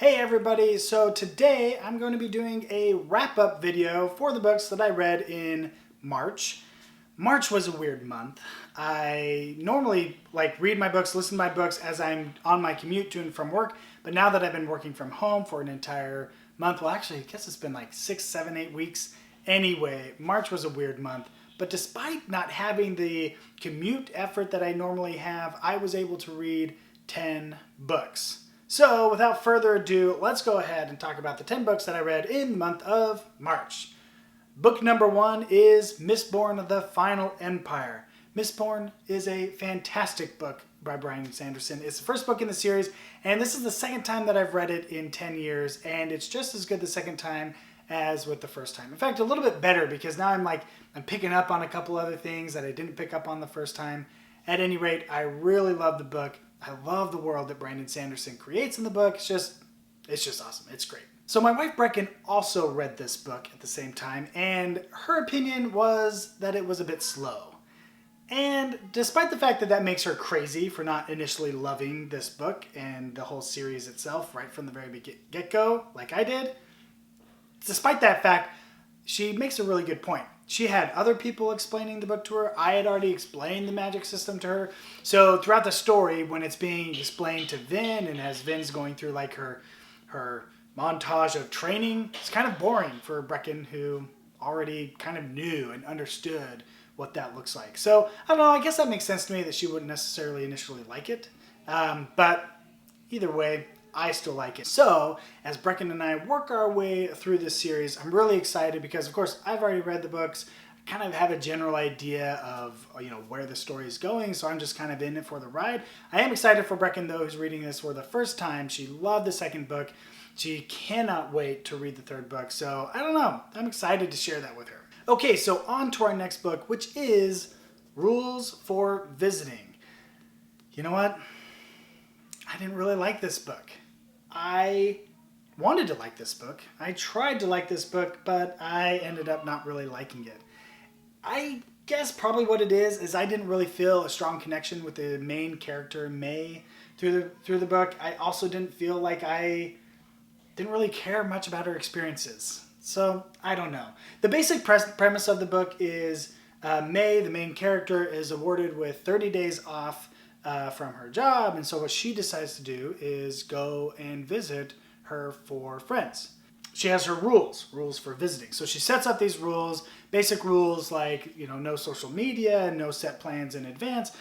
Hey everybody, so today I'm going to be doing a wrap-up video for the books that I read in March. March was a weird month. I normally read my books, listen to my books as I'm on my commute to and from work, but now that I've been working from home for an entire month, well actually I guess it's been like 6, 7, 8 weeks. Anyway, March was a weird month, but despite not having the commute effort that I normally have, I was able to read 10 books. So without further ado, let's go ahead and talk about the 10 books that I read in the month of March. Book number 1 is Mistborn: The Final Empire. Mistborn is a fantastic book by Brandon Sanderson. It's the first book in the series, and this is the second time that I've read it in 10 years, and it's just as good the second time as with the first time. In fact, a little bit better, because now I'm picking up on a couple other things that I didn't pick up on the first time. At any rate, I really love the book. I love the world that Brandon Sanderson creates in the book. It's just awesome. It's great. So my wife Brecken also read this book at the same time, and her opinion was that it was a bit slow. And despite the fact that that makes her crazy for not initially loving this book and the whole series itself right from the very get-go, like I did, despite that fact, she makes a really good point. She had other people explaining the book to her. I had already explained the magic system to her. So throughout the story, when it's being explained to Vin, and as Vin's going through like her montage of training, it's kind of boring for Brecken, who already kind of knew and understood what that looks like. So I don't know, I guess that makes sense to me that she wouldn't necessarily initially like it. But either way, I still like it. So, as Brecken and I work our way through this series, I'm really excited because, of course, I've already read the books. I kind of have a general idea of, where the story is going, so I'm just kind of in it for the ride. I am excited for Brecken, though, who's reading this for the first time. She loved the second book. She cannot wait to read the third book, so I don't know. I'm excited to share that with her. Okay, so on to our next book, which is Rules for Visiting. You know what? I didn't really like this book. I wanted to like this book. I tried to like this book, but I ended up not really liking it. I guess probably what it is I didn't really feel a strong connection with the main character, May, through the book. I also didn't feel like I didn't really care much about her experiences. So, I don't know. The basic premise of the book is May, the main character, is awarded with 30 days off from her job, and so what she decides to do is go and visit her 4 friends. She has her rules for visiting. So she sets up these rules, basic rules like, no social media, no set plans in advance,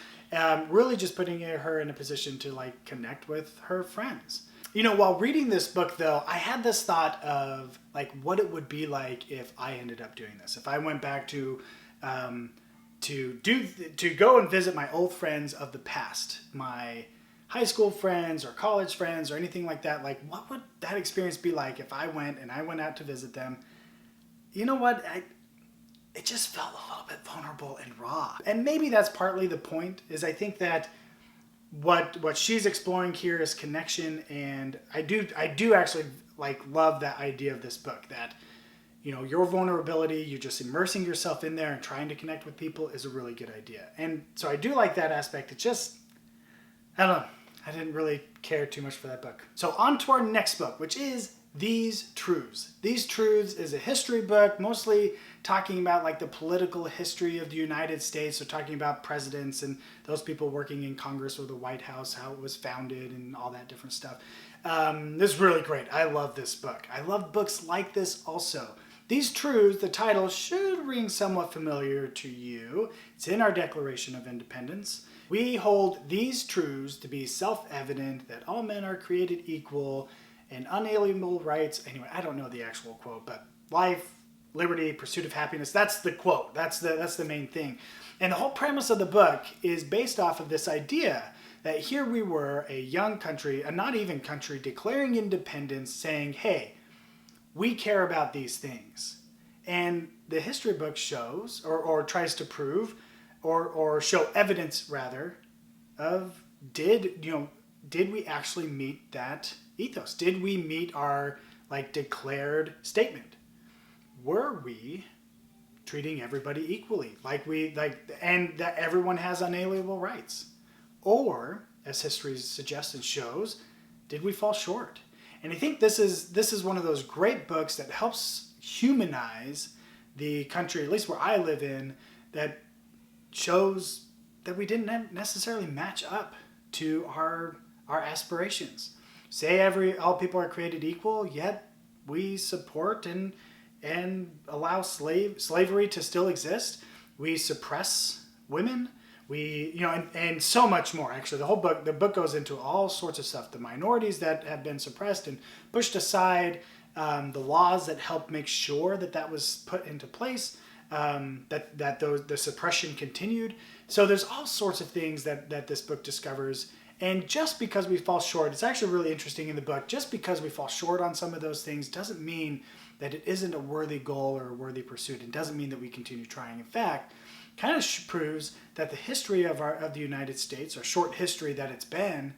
really just putting her in a position to connect with her friends. While reading this book though, I had this thought of what it would be like if I ended up doing this. If I went back to go and visit my old friends of the past, my high school friends or college friends or anything like that. What would that experience be like if I went out to visit them? You know what? It just felt a little bit vulnerable and raw. And maybe that's partly the point, is I think that what she's exploring here is connection, and I do actually love that idea of this book, that your vulnerability, you're just immersing yourself in there and trying to connect with people, is a really good idea. And so I do like that aspect. It just, I don't know, I didn't really care too much for that book. So on to our next book, which is These Truths. These Truths is a history book, mostly talking about the political history of the United States. So talking about presidents and those people working in Congress or the White House, how it was founded and all that different stuff. This is really great. I love this book. I love books like this also. These Truths, the title should ring somewhat familiar to you. It's in our Declaration of Independence. We hold these truths to be self-evident, that all men are created equal and unalienable rights. Anyway, I don't know the actual quote, but life, liberty, pursuit of happiness, that's the quote. That's the main thing. And the whole premise of the book is based off of this idea that here we were, a young country, a not even country, declaring independence, saying, hey, we care about these things. And the history book shows, or tries to prove, or show evidence rather, of did we actually meet that ethos? Did we meet our declared statement? Were we treating everybody equally? And that everyone has unalienable rights? Or, as history suggests and shows, did we fall short? And I think this is one of those great books that helps humanize the country, at least where I live in, that shows that we didn't necessarily match up to our aspirations. Say all people are created equal, yet we support and allow slavery to still exist. We suppress women. We, and so much more. Actually, the book goes into all sorts of stuff. The minorities that have been suppressed and pushed aside, the laws that help make sure that was put into place, the suppression continued. So there's all sorts of things that this book discovers. And just because we fall short, it's actually really interesting in the book, just because we fall short on some of those things doesn't mean that it isn't a worthy goal or a worthy pursuit. It doesn't mean that we continue trying. In fact, kind of proves that the history of the United States, or short history that it's been,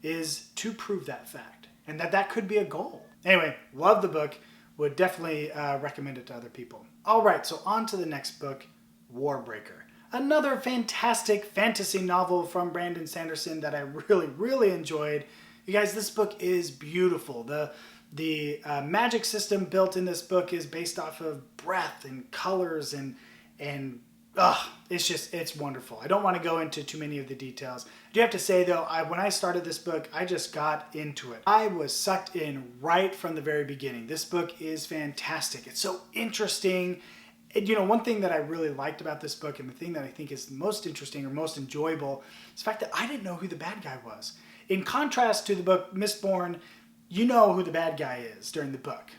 is to prove that fact. And that could be a goal. Anyway, love the book. Would definitely recommend it to other people. All right, so on to the next book, Warbreaker. Another fantastic fantasy novel from Brandon Sanderson that I really, really enjoyed. You guys, this book is beautiful. The magic system built in this book is based off of breath and colors and it's wonderful. I don't want to go into too many of the details. I do have to say though, when I started this book, I just got into it. I was sucked in right from the very beginning. This book is fantastic. It's so interesting. And, one thing that I really liked about this book, and the thing that I think is most interesting or most enjoyable, is the fact that I didn't know who the bad guy was. In contrast to the book Mistborn, you know who the bad guy is during the book.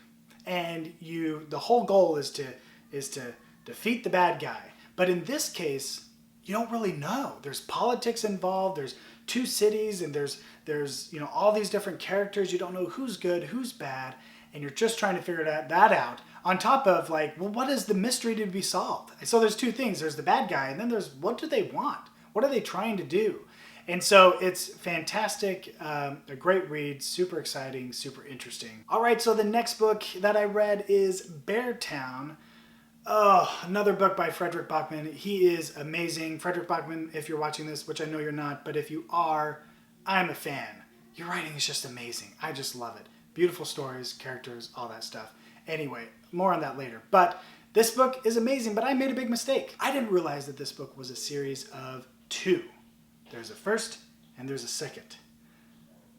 And the whole goal is to defeat the bad guy. But in this case, you don't really know. There's politics involved, there's two cities, and there's all these different characters. You don't know who's good, who's bad, and you're just trying to figure that out. On top of what is the mystery to be solved? So there's two things. There's the bad guy, and then there's what do they want? What are they trying to do? And so it's fantastic, a great read, super exciting, super interesting. All right, so the next book that I read is Beartown. Oh, another book by Fredrik Backman. He is amazing. Fredrik Backman, if you're watching this, which I know you're not, but if you are, I'm a fan. Your writing is just amazing. I just love it. Beautiful stories, characters, all that stuff. Anyway, more on that later. But this book is amazing, but I made a big mistake. I didn't realize that this book was a series of 2. There's a first and there's a second.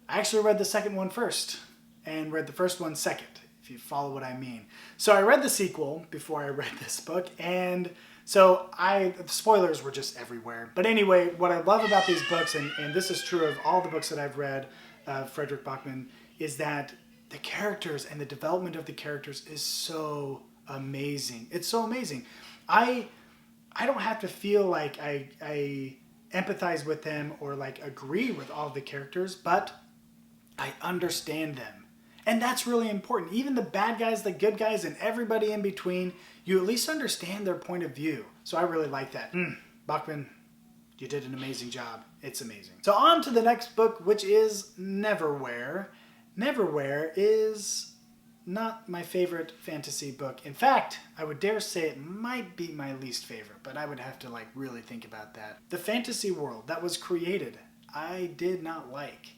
I actually read the second one first and read the first one second, if you follow what I mean. So I read the sequel before I read this book, and so the spoilers were just everywhere. But anyway, what I love about these books, and this is true of all the books that I've read, Fredrik Backman, is that the characters and the development of the characters is so amazing. It's so amazing. I don't have to feel like I empathize with them or agree with all of the characters, but I understand them. And that's really important. Even the bad guys, the good guys, and everybody in between, you at least understand their point of view. So I really like that. Backman, you did an amazing job. It's amazing. So on to the next book, which is Neverwhere. Neverwhere is not my favorite fantasy book. In fact, I would dare say it might be my least favorite, but I would have to really think about that. The fantasy world that was created, I did not like.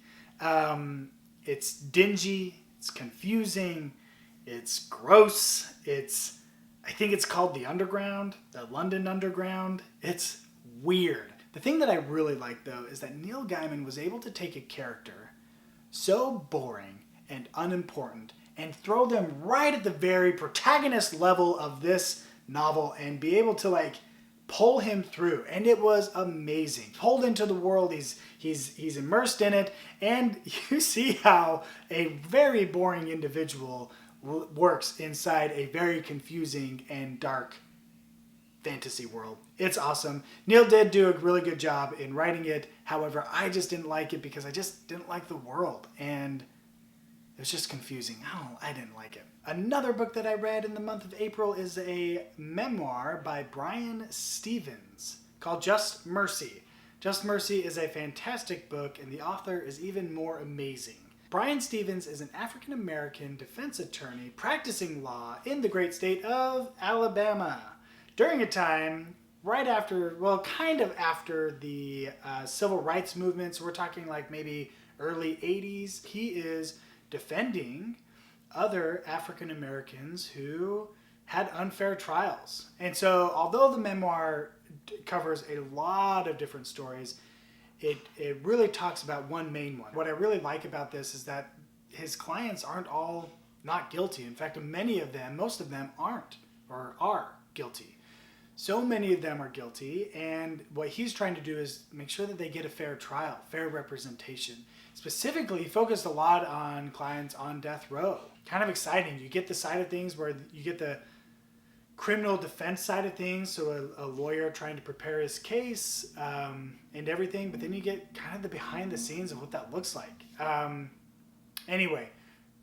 It's dingy, it's confusing, it's gross, I think it's called the Underground, the London Underground. It's weird. The thing that I really like though is that Neil Gaiman was able to take a character so boring and unimportant and throw them right at the very protagonist level of this novel and be able to pull him through. And it was amazing. Pulled into the world, he's immersed in it, and you see how a very boring individual works inside a very confusing and dark fantasy world. It's awesome. Neil did do a really good job in writing it. However, I just didn't like it because I just didn't like the world, and it was just confusing. I didn't like it. Another book that I read in the month of April is a memoir by Bryan Stephens called Just Mercy. Just Mercy is a fantastic book, and the author is even more amazing. Bryan Stephens is an African-American defense attorney practicing law in the great state of Alabama. During a time right after, kind of after the civil rights movement, so we're talking maybe early 80s, he is defending other African Americans who had unfair trials. And so although the memoir covers a lot of different stories, it really talks about one main one. What I really like about this is that his clients aren't all not guilty. In fact, many of them, most of them aren't or are guilty. So many of them are guilty, and what he's trying to do is make sure that they get a fair trial, fair representation. Specifically, he focused a lot on clients on death row. Kind of exciting. You get the side of things where you get the criminal defense side of things, so a lawyer trying to prepare his case and everything, but then you get kind of the behind the scenes of what that looks like. Anyway,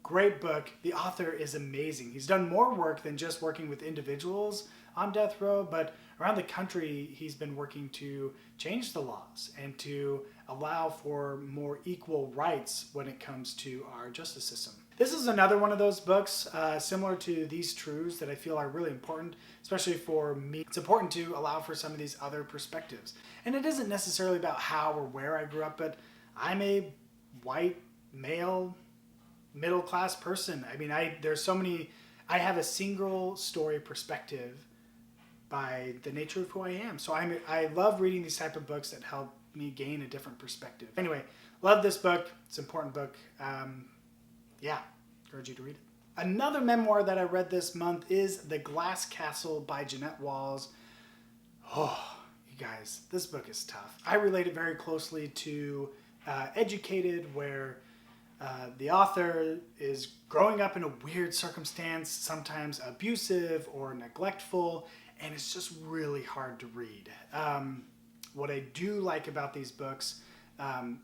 great book. The author is amazing. He's done more work than just working with individuals on death row, but around the country he's been working to change the laws and to allow for more equal rights when it comes to our justice system. This is another one of those books similar to These Truths that I feel are really important, especially for me. It's important to allow for some of these other perspectives. And it isn't necessarily about how or where I grew up, but I'm a white, male, middle-class person. I mean, I have a single story perspective by the nature of who I am. So I love reading these type of books that help me gain a different perspective. Anyway, love this book. It's an important book. Yeah, encourage you to read it. Another memoir that I read this month is The Glass Castle by Jeanette Walls. Oh, you guys, this book is tough. I relate it very closely to Educated, where the author is growing up in a weird circumstance, sometimes abusive or neglectful, and it's just really hard to read. What I do like about these books,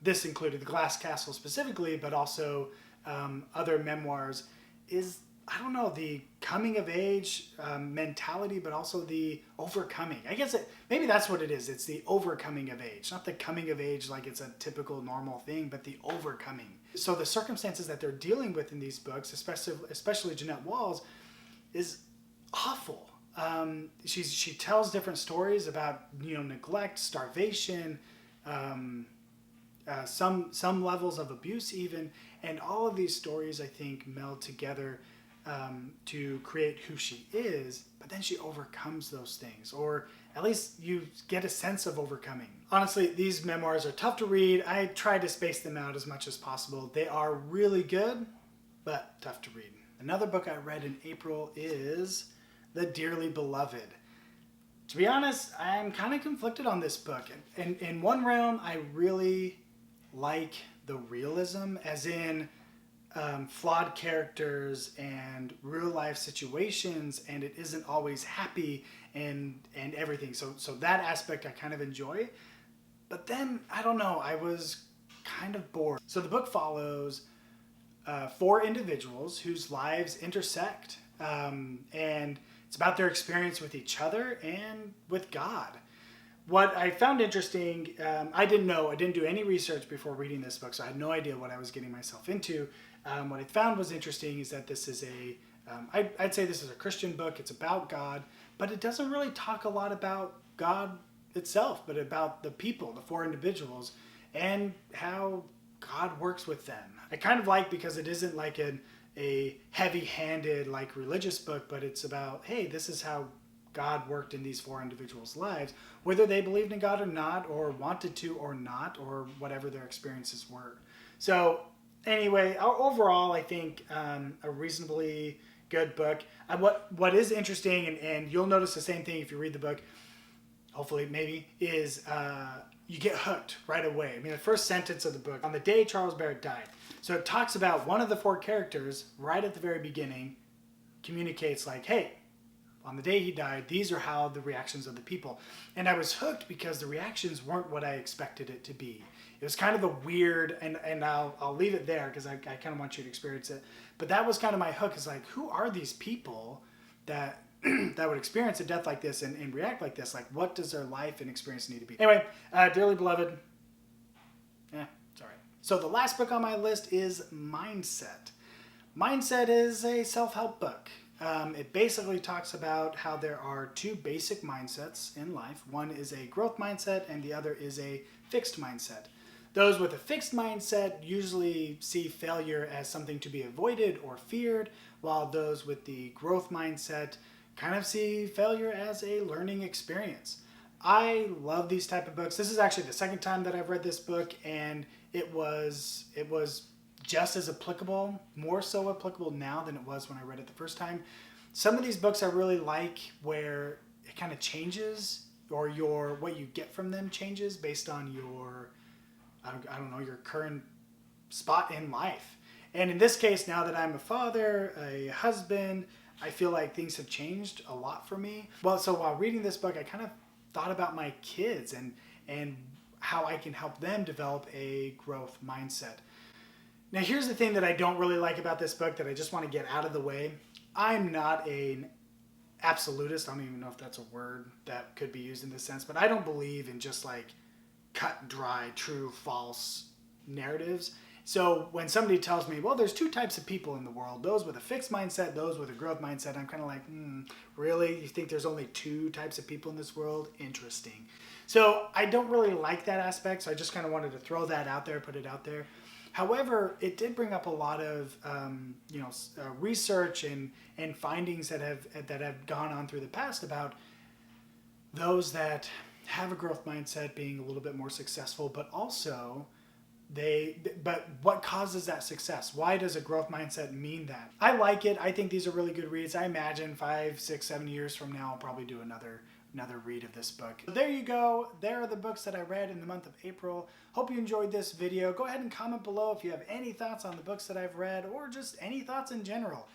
this included The Glass Castle specifically, but also other memoirs, is, I don't know, the coming of age mentality, but also the overcoming. I guess maybe that's what it is. It's the overcoming of age, not the coming of age like it's a typical normal thing, but the overcoming. So the circumstances that they're dealing with in these books, especially Jeanette Walls, is awful. She tells different stories about neglect, starvation, some levels of abuse even, and all of these stories I think meld together to create who she is, but then she overcomes those things, or at least you get a sense of overcoming. Honestly, these memoirs are tough to read. I try to space them out as much as possible. They are really good, but tough to read. Another book I read in April is The Dearly Beloved. To be honest, I'm kind of conflicted on this book. And in one realm, I really like the realism, as in flawed characters and real life situations, and it isn't always happy and everything. So that aspect I kind of enjoy. But then, I don't know, I was kind of bored. So the book follows 4 individuals whose lives intersect, and it's about their experience with each other and with God. What I found interesting, I didn't do any research before reading this book, so I had no idea what I was getting myself into. What I found was interesting is that this is I'd say this is a Christian book. It's about God, but it doesn't really talk a lot about God itself, but about the people, the 4 individuals, and how God works with them. I kind of like, because it isn't like a heavy-handed like religious book, but it's about, hey, this is how God worked in these 4 individuals' lives, whether they believed in God or not, or wanted to or not, or whatever their experiences were. So anyway, overall, I think a reasonably good book. What is interesting, and you'll notice the same thing if you read the book, hopefully maybe, is you get hooked right away. I mean, the first sentence of the book, on the day Charles Barrett died. So it talks about one of the 4 characters right at the very beginning communicates like, hey, on the day he died, these are how the reactions of the people. And I was hooked because the reactions weren't what I expected it to be. It was kind of a weird, and I'll leave it there because I kind of want you to experience it. But that was kind of my hook, is like, who are these people that that would experience a death like this and react like this? Like, what does their life and experience need to be? Anyway, Dearly Beloved, it's all right. So the last book on my list is Mindset. Mindset is a self-help book. It basically talks about how there are 2 basic mindsets in life. One is a growth mindset and the other is a fixed mindset. Those with a fixed mindset usually see failure as something to be avoided or feared, while those with the growth mindset kind of see failure as a learning experience. I love these type of books. This is actually the second time that I've read this book, and it was just as applicable, more so applicable now than it was when I read it the first time. Some of these books I really like where it kind of changes, or what you get from them changes based on your, I don't know, your current spot in life. And in this case, now that I'm a father, a husband, I feel like things have changed a lot for me. Well, so while reading this book, I kind of thought about my kids and how I can help them develop a growth mindset. Now, here's the thing that I don't really like about this book that I just want to get out of the way. I'm not an absolutist. I don't even know if that's a word that could be used in this sense, but I don't believe in just like cut and dry, true, false narratives. So when somebody tells me, well, there's two types of people in the world, those with a fixed mindset, those with a growth mindset, I'm kind of like, really? You think there's only two types of people in this world? Interesting. So I don't really like that aspect, so I just kind of wanted to throw that out there, put it out there. However, it did bring up a lot of research and findings that have gone on through the past about those that have a growth mindset being a little bit more successful, but also but what causes that success? Why does a growth mindset mean that? I like it. I think these are really good reads. I imagine 5, 6, 7 years from now, I'll probably do another read of this book. So there you go. There are the books that I read in the month of April. Hope you enjoyed this video. Go ahead and comment below if you have any thoughts on the books that I've read or just any thoughts in general.